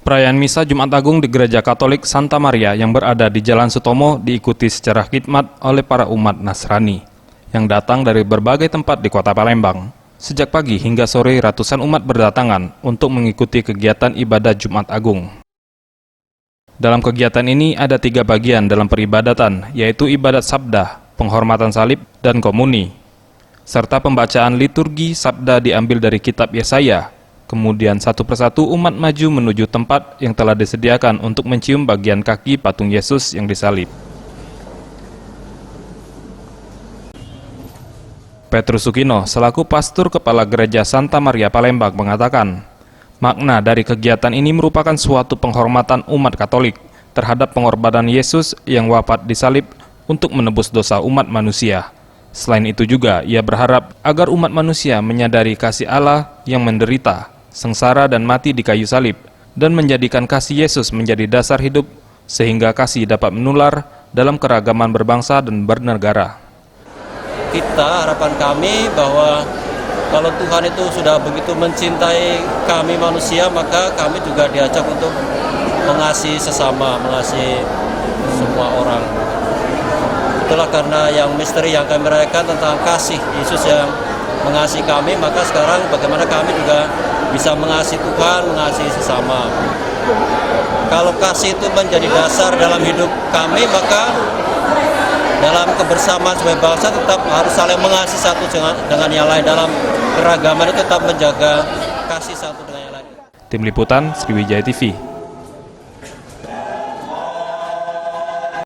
Perayaan Misa Jumat Agung di Gereja Katolik Santa Maria yang berada di Jalan Sutomo diikuti secara khidmat oleh para umat Nasrani yang datang dari berbagai tempat di kota Palembang. Sejak pagi hingga sore ratusan umat berdatangan untuk mengikuti kegiatan ibadah Jumat Agung. Dalam kegiatan ini ada 3 bagian dalam peribadatan, yaitu ibadat sabda, penghormatan salib, dan komuni. Serta pembacaan liturgi sabda diambil dari kitab Yesaya. Kemudian satu persatu umat maju menuju tempat yang telah disediakan untuk mencium bagian kaki patung Yesus yang disalib. Petrus Sukino, selaku pastor kepala Gereja Santa Maria Palembang mengatakan, makna dari kegiatan ini merupakan suatu penghormatan umat Katolik terhadap pengorbanan Yesus yang wafat disalib untuk menebus dosa umat manusia. Selain itu juga, ia berharap agar umat manusia menyadari kasih Allah yang menderita, sengsara dan mati di kayu salib, dan menjadikan kasih Yesus menjadi dasar hidup, sehingga kasih dapat menular dalam keragaman berbangsa dan bernegara. Harapan kami bahwa kalau Tuhan itu sudah begitu mencintai kami manusia, maka kami juga diajak untuk mengasihi sesama, mengasihi semua orang. Itulah karena yang misteri yang kami rayakan tentang kasih Yesus yang mengasihi kami, maka sekarang bagaimana kami juga bisa mengasihi Tuhan, mengasihi sesama. Kalau kasih itu menjadi dasar dalam hidup kami, maka dalam kebersamaan sebagai bangsa tetap harus saling mengasihi satu dengan yang lain. Dalam keragaman itu tetap menjaga kasih satu dengan yang lain. Tim Liputan, Sriwijaya TV.